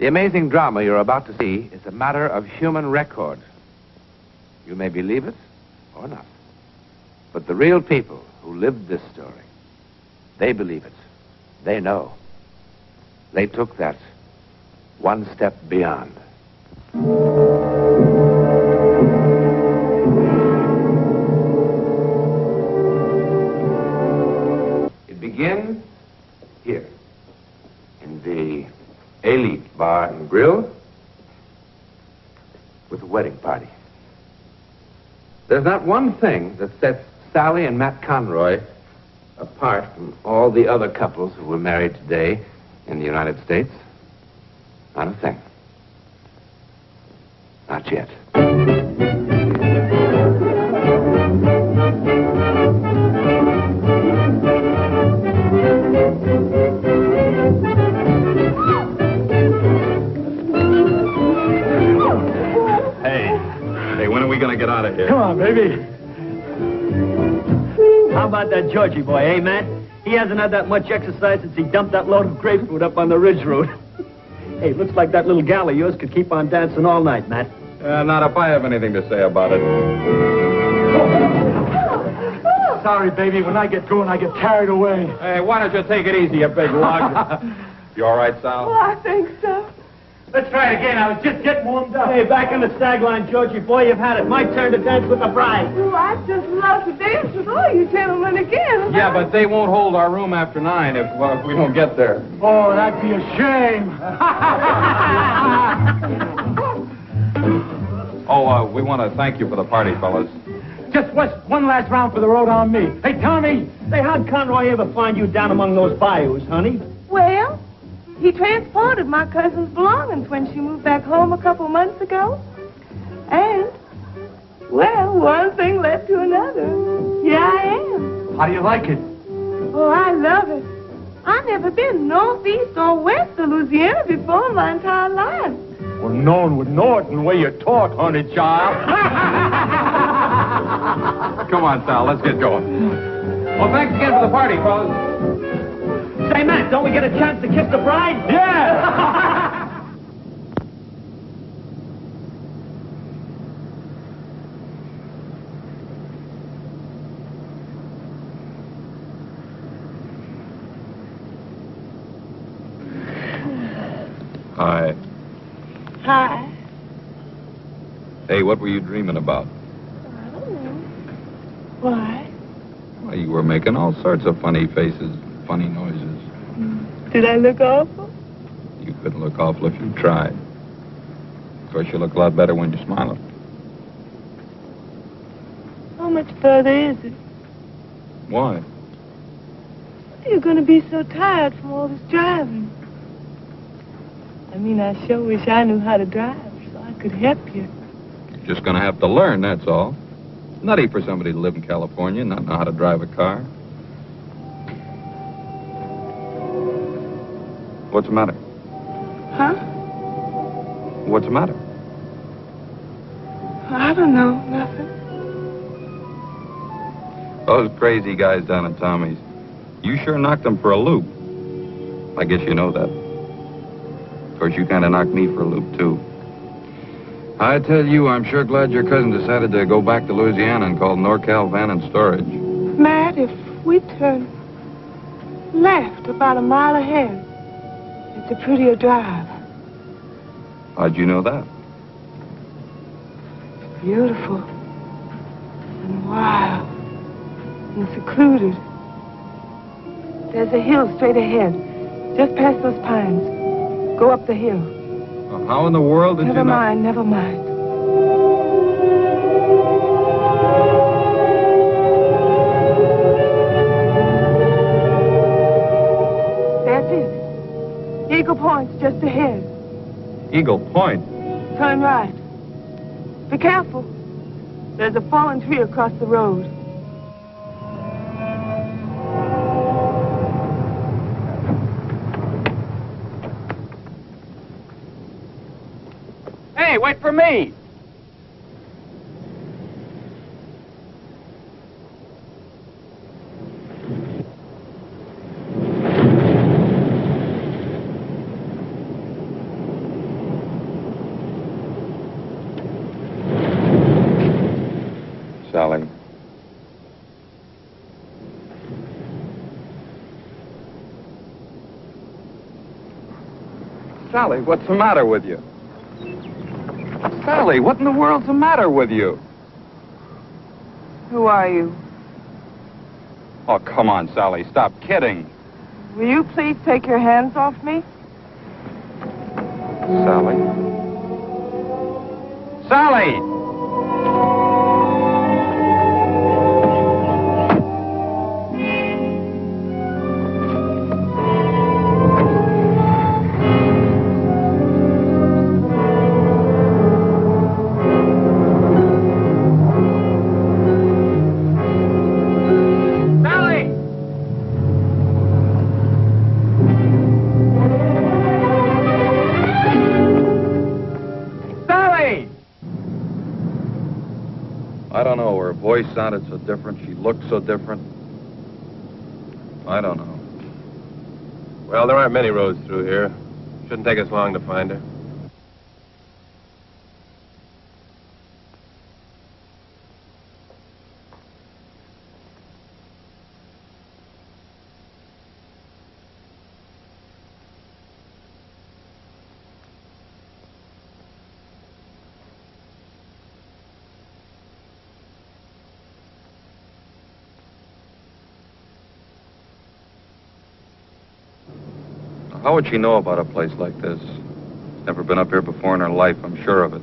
The amazing drama you're about to see is a matter of human record. You may believe it or not. But the real people who lived this story, they believe it. They know. They took that one step beyond. It begins here, in the Elite Bar and Grill, with a wedding party. There's not one thing that sets Sally and Matt Conroy apart from all the other couples who were married today in the United States. Not a thing. Not yet. Hey, when are we gonna get out of here? Come on, baby. How about that Georgie boy, eh, Matt? He hasn't had that much exercise since he dumped that load of grapefruit up on the Ridge Road. Hey, looks like that little gal of yours could keep on dancing all night, Matt. Not if I have anything to say about it. Sorry, baby. When I get going, I get carried away. Hey, why don't you take it easy, you big lug? You all right, Sal? Oh, I think so. Let's try it again. I was just getting warmed up. Hey, back in the stag line, Georgie boy. You've had it. My turn to dance with the bride. Oh, I'd just love to dance with all you gentlemen again. Yeah, but they won't hold our room after 9 if we don't get there. Oh, that'd be a shame. We want to thank you for the party, fellas. Just one last round for the road on me. Hey, Tommy. Say, how'd Conroy ever find you down among those bayous, honey? Well, he transported my cousin's belongings when she moved back home a couple months ago. And, well, one thing led to another. Here I am. How do you like it? Oh, I love it. I've never been northeast or west of Louisiana before in my entire life. Well, no one would know it in the way you talk, honey child. Come on, Sal, let's get going. Well, thanks again for the party, fellas. Say, Matt, don't we get a chance to kiss the bride? Yeah! Hi. Hi. Hey, what were you dreaming about? I don't know. Why? Well, you were making all sorts of funny faces, funny noises. Did I look awful? You couldn't look awful if you tried. Of course, you look a lot better when you're smiling. How much further is it? Why? You're going to be so tired from all this driving. I mean, I sure wish I knew how to drive so I could help you. You're just going to have to learn, that's all. Nutty for somebody to live in California and not know how to drive a car. What's the matter? Huh? What's the matter? I don't know. Nothing. Those crazy guys down at Tommy's. You sure knocked them for a loop. I guess you know that. Of course, you kind of knocked me for a loop, too. I tell you, I'm sure glad your cousin decided to go back to Louisiana and call NorCal Van and Storage. Matt, if we turn left about a mile ahead, it's a prettier drive. How'd you know that? It's beautiful and wild and secluded. There's a hill straight ahead, just past those pines. Go up the hill. Well, how in the world did you know? Never mind. That's it. Eagle Point's just ahead. Eagle Point? Turn right. Be careful. There's a fallen tree across the road. Hey, wait for me. Sally, what's the matter with you? Sally, what in the world's the matter with you? Who are you? Oh, come on, Sally, stop kidding. Will you please take your hands off me? Sally? Sally! I don't know. Her voice sounded so different. She looked so different. I don't know. Well, there aren't many roads through here. Shouldn't take us long to find her. How would she know about a place like this? Never been up here before in her life, I'm sure of it.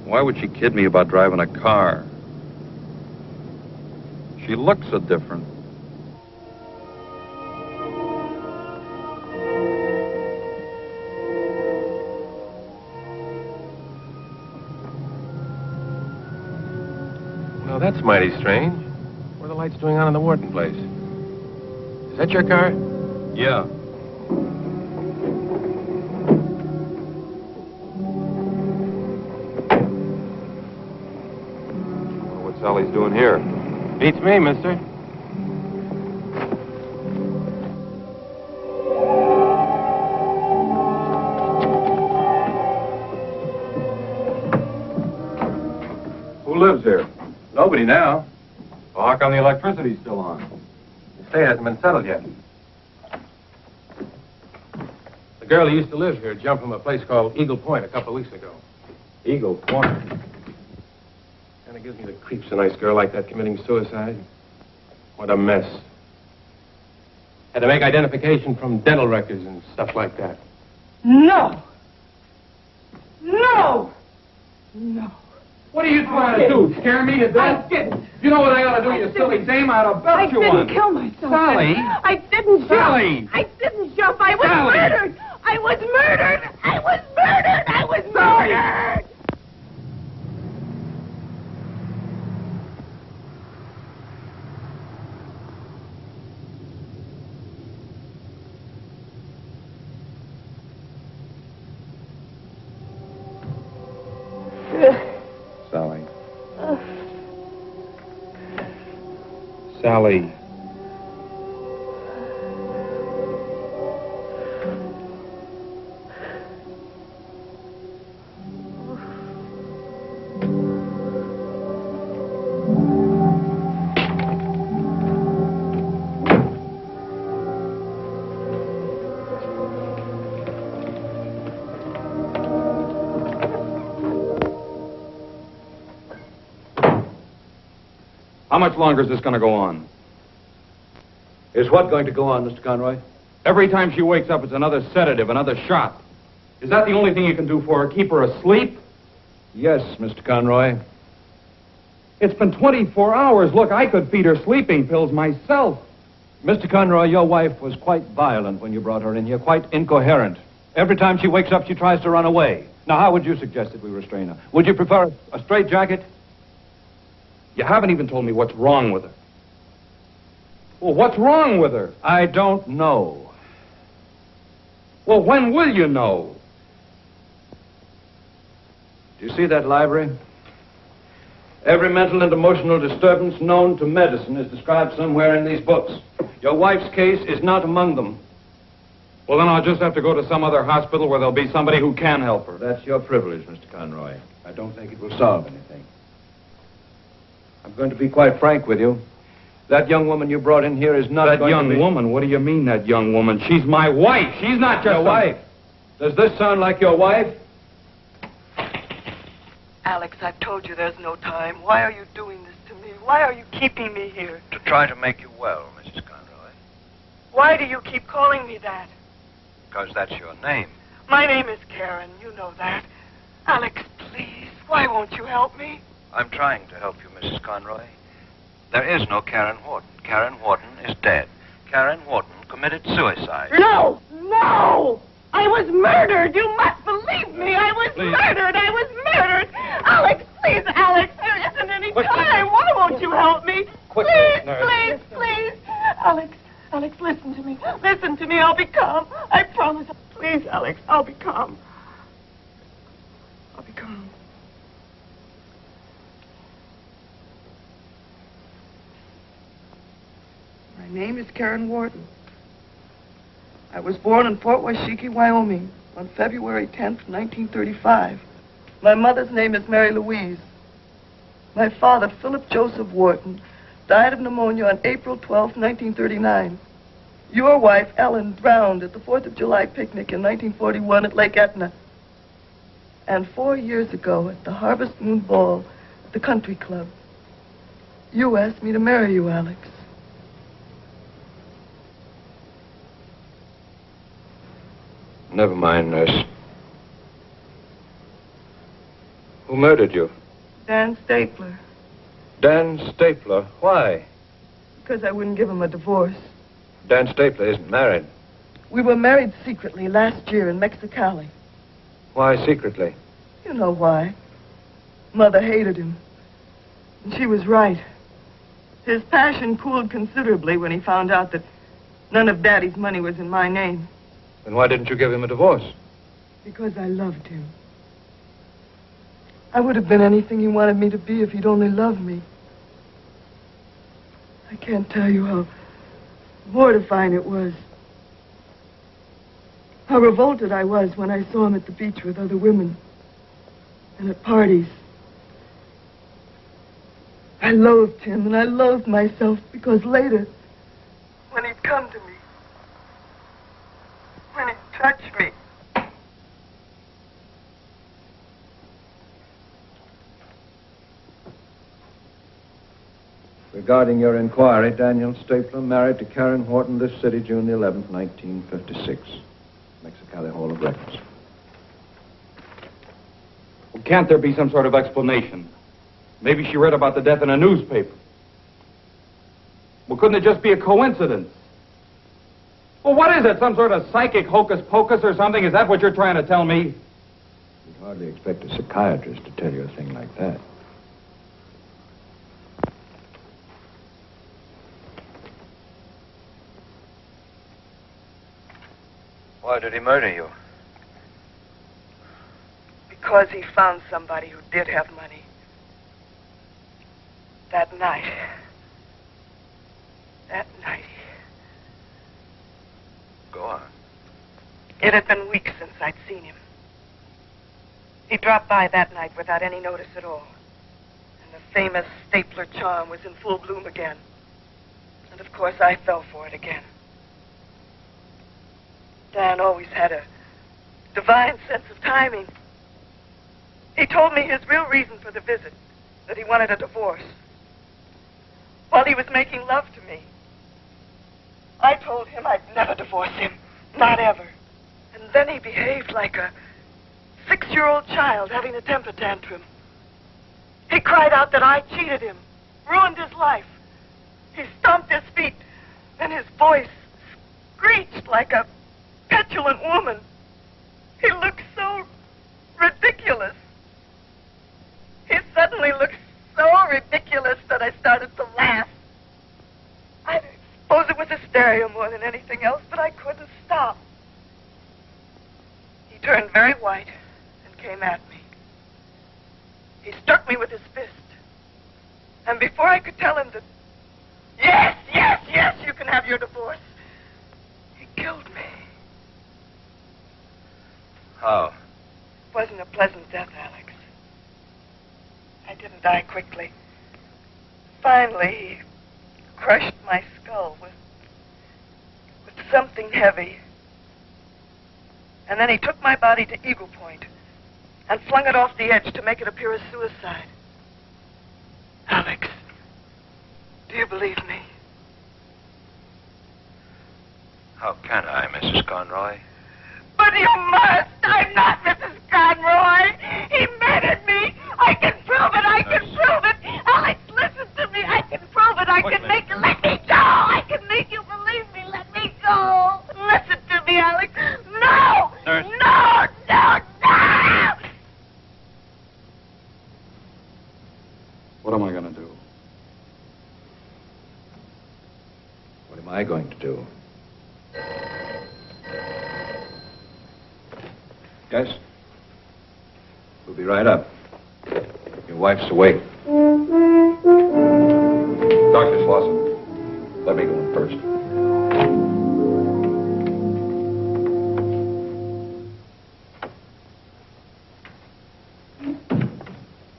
Why would she kid me about driving a car? She looks so different. Well, that's mighty strange. What are the lights doing on in the Wharton place? Is that your car? Yeah. What Sally's doing here? Beats me, mister. Who lives here? Nobody now. Well, how come the electricity's still on? The estate hasn't been settled yet. The girl who used to live here jumped from a place called Eagle Point a couple of weeks ago. Eagle Point. Kind of gives me the creeps, a nice girl like that committing suicide. What a mess. Had to make identification from dental records and stuff like that. No! No! No. What are you trying to do? Scare me to death? I didn't. You know what I ought to do, you silly dame? I ought to belt you I one. didn't kill myself. Sally? I didn't jump. Sally! I didn't jump. I was Sally! murdered. I was murdered. I was murdered. I was murdered. Sally. Sally. How much longer is this going to go on? Is what going to go on, Mr. Conroy? Every time she wakes up, it's another sedative, another shot. Is that the only thing you can do for her? Keep her asleep? Yes, Mr. Conroy. It's been 24 hours. Look, I could feed her sleeping pills myself. Mr. Conroy, your wife was quite violent when you brought her in here, quite incoherent. Every time she wakes up, she tries to run away. Now, how would you suggest that we restrain her? Would you prefer a straitjacket? You haven't even told me what's wrong with her. Well, what's wrong with her? I don't know. Well, when will you know? Do you see that library? Every mental and emotional disturbance known to medicine is described somewhere in these books. Your wife's case is not among them. Well, then I'll just have to go to some other hospital where there'll be somebody who can help her. That's your privilege, Mr. Conroy. I don't think it will solve anything. I'm going to be quite frank with you. That young woman you brought in here is not That going to young be... woman? What do you mean, that young woman? She's my wife. She's not just Your wife? Does this sound like your wife? Alex, I've told you there's no time. Why are you doing this to me? Why are you keeping me here? To try to make you well, Mrs. Conroy. Why do you keep calling me that? Because that's your name. My name is Karen. You know that. Alex, please, why won't you help me? I'm trying to help you, Mrs. Conroy. There is no Karen Wharton. Karen Wharton is dead. Karen Wharton committed suicide. No! No! I was murdered! You must believe me! I was murdered! I was murdered! Alex, please, Alex! There isn't any time! Why won't you help me? Please, please, please! Alex, listen to me. Listen to me. I'll be calm. I promise. Please, Alex, I'll be calm. I'll be calm. My name is Karen Wharton. I was born in Fort Washakie, Wyoming, on February 10th, 1935. My mother's name is Mary Louise. My father, Philip Joseph Wharton, died of pneumonia on April 12th, 1939. Your wife, Ellen, drowned at the 4th of July picnic in 1941 at Lake Etna. And 4 years ago, at the Harvest Moon Ball at the Country Club, you asked me to marry you, Alex. Never mind, nurse. Who murdered you? Dan Stapler. Dan Stapler. Why? Because I wouldn't give him a divorce. Dan Stapler isn't married. We were married secretly last year in Mexicali. Why secretly? You know why. Mother hated him. And she was right. His passion cooled considerably when he found out that none of Daddy's money was in my name. Then why didn't you give him a divorce? Because I loved him. I would have been anything he wanted me to be if he'd only loved me. I can't tell you how mortifying it was. How revolted I was when I saw him at the beach with other women. And at parties. I loathed him and I loathed myself because later, when he'd come to me, when he'd touch me, Regarding your inquiry, Daniel Stapler married to Karen Wharton this city, June the 11th, 1956. Mexicali Hall of Records. Well, can't there be some sort of explanation? Maybe she read about the death in a newspaper. Well, couldn't it just be a coincidence? Well, what is it? Some sort of psychic hocus pocus or something? Is that what you're trying to tell me? You'd hardly expect a psychiatrist to tell you a thing like that. Why did he murder you? Because he found somebody who did have money. That night. Go on. It had been weeks since I'd seen him. He dropped by that night without any notice at all. And the famous Stapler charm was in full bloom again. And of course I fell for it again. Dan always had a divine sense of timing. He told me his real reason for the visit, that he wanted a divorce. While he was making love to me. I told him I'd never divorce him. Not ever. And then he behaved like a 6-year-old child having a temper tantrum. He cried out that I cheated him, ruined his life. He stomped his feet, and his voice screeched like a petulant woman. He looked so ridiculous. He suddenly looked so ridiculous that I started to laugh. I suppose it was hysteria more than anything else, but I couldn't stop. He turned very white and came at me. He struck me with his fist. And before I could tell him that, yes, you can have your divorce, he killed me. How? It wasn't a pleasant death, Alex. I didn't die quickly. Finally, he crushed something heavy. And then he took my body to Eagle Point and flung it off the edge to make it appear as suicide. Alex, do you believe me? How can I, Mrs. Conroy? But you must. I'm not Mrs. Conroy. He murdered me. I can prove it. I can prove it. Alex, listen to me. I can prove it. I can make you let me go. I can make you believe me. Let me go. Listen to me, Alex. No. Nurse. No. No. No. What am I going to do? What am I going to do? Yes? We'll be right up. Your wife's awake. Dr. Slauson, let me go in first.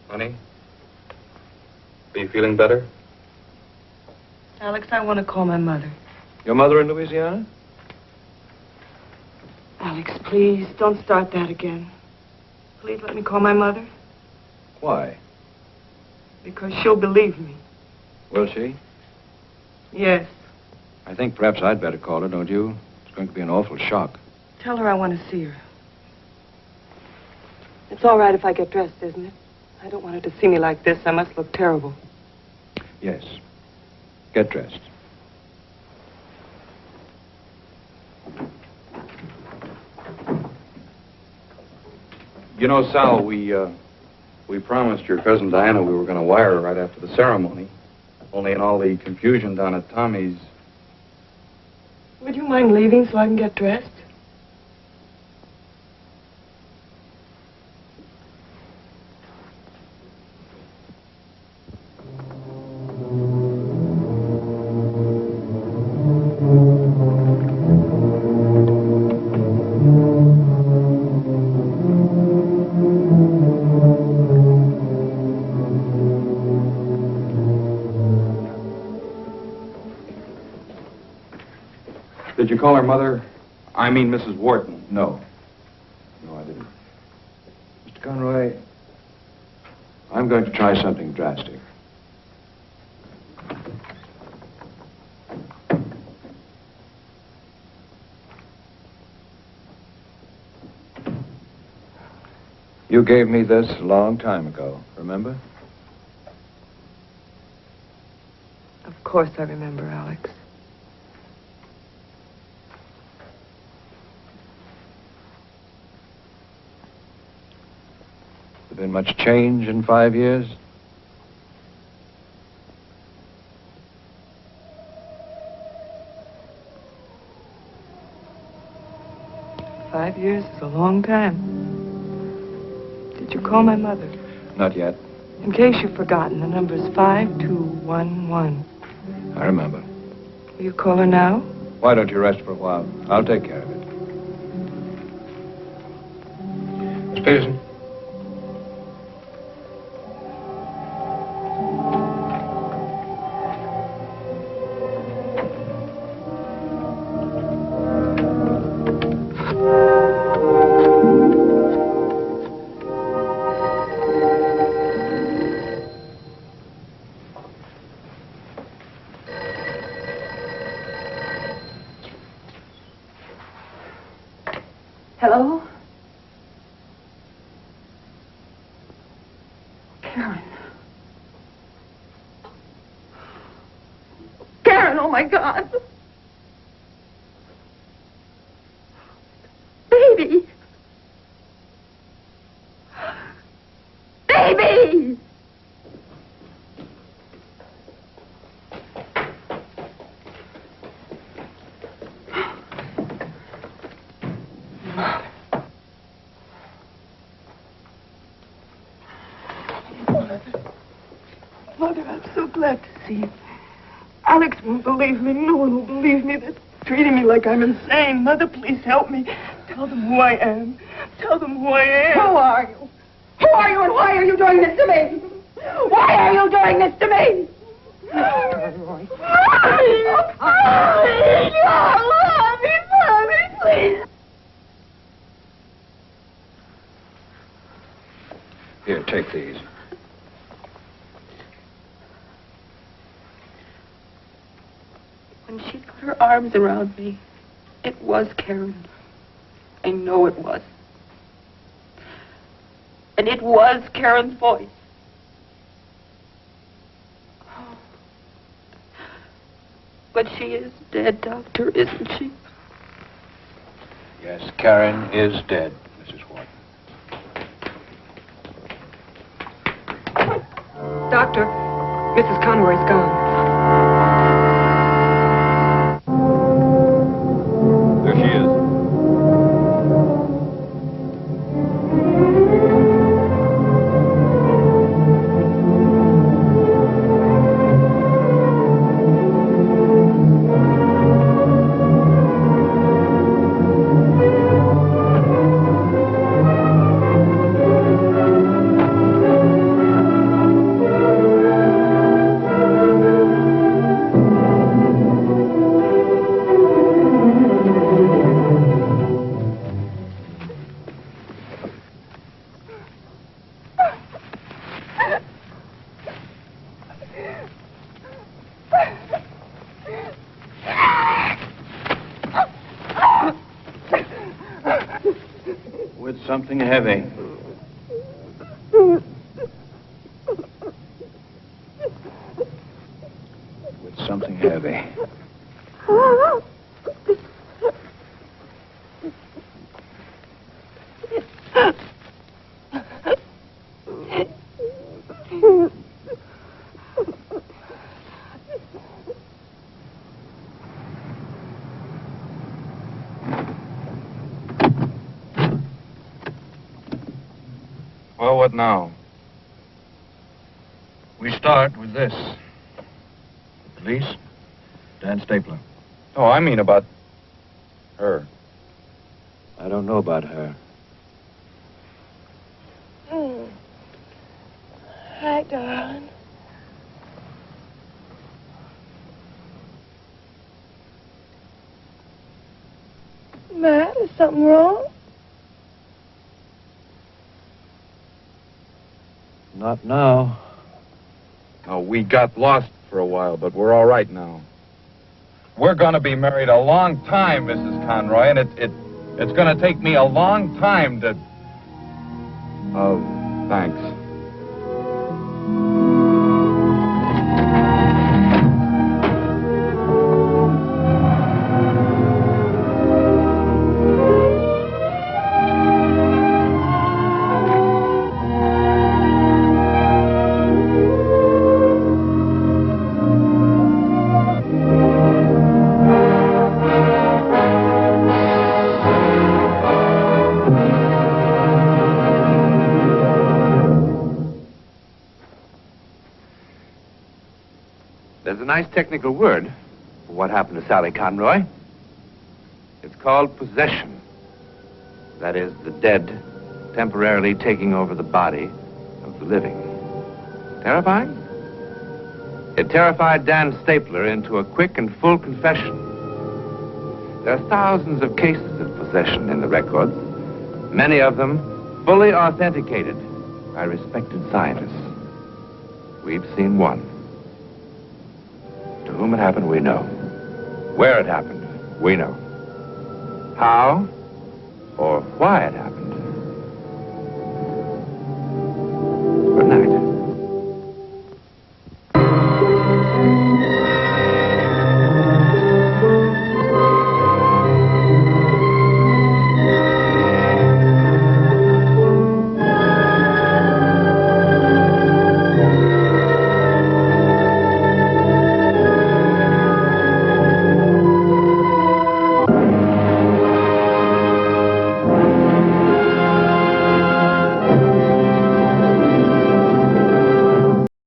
Honey? Are you feeling better? Alex, I want to call my mother. Your mother in Louisiana? Alex, please, don't start that again. Please let me call my mother. Why? Because she'll believe me. Will she? Yes. I think perhaps I'd better call her, don't you? It's going to be an awful shock. Tell her I want to see her. It's all right if I get dressed, isn't it? I don't want her to see me like this. I must look terrible. Yes. Get dressed. You know, Sal, we promised your cousin Diana we were going to wire her right after the ceremony. Only in all the confusion down at Tommy's. Would you mind leaving so I can get dressed? Did you call her mother? I mean Mrs. Wharton. No. No, I didn't. Mr. Conroy, I'm going to try something drastic. You gave me this a long time ago, remember? Of course I remember, Alex. Has there been much change in 5 years? $5 years is a long time. Did you call my mother? Not yet. In case you've forgotten, the number's 5211. I remember. Will you call her now? Why don't you rest for a while? I'll take care of it. Miss Peterson. Hello? Karen. Karen, oh my God. Baby. Baby! Mother, I'm so glad to see you. Alex won't believe me. No one will believe me. They're treating me like I'm insane. Mother, please help me. Tell them who I am. Tell them who I am. Who are you? Who are you and why are you doing this to me? Why are you doing this to me? I love arms around me. It was Karen. I know it was. And it was Karen's voice. Oh. But she is dead, Doctor, isn't she? Yes, Karen is dead, Mrs. Wharton. Doctor, Mrs. Conroy's gone. There she is. With something heavy. With something heavy. Well, what now? We start with this. The police, Dan Stapler. Oh, I mean about her. I don't know about her. Hi, darling. Matt, is something wrong? Not now. Oh, we got lost for a while, but we're all right now. We're going to be married a long time, Mrs. Conroy, and it's going to take me a long time to... Oh, thanks. There's a nice technical word for what happened to Sally Conroy. It's called possession. That is, the dead temporarily taking over the body of the living. Terrifying? It terrified Dan Stapler into a quick and full confession. There are thousands of cases of possession in the records, many of them fully authenticated by respected scientists. We've seen one. To whom it happened, we know. Where it happened, we know. How or why it happened,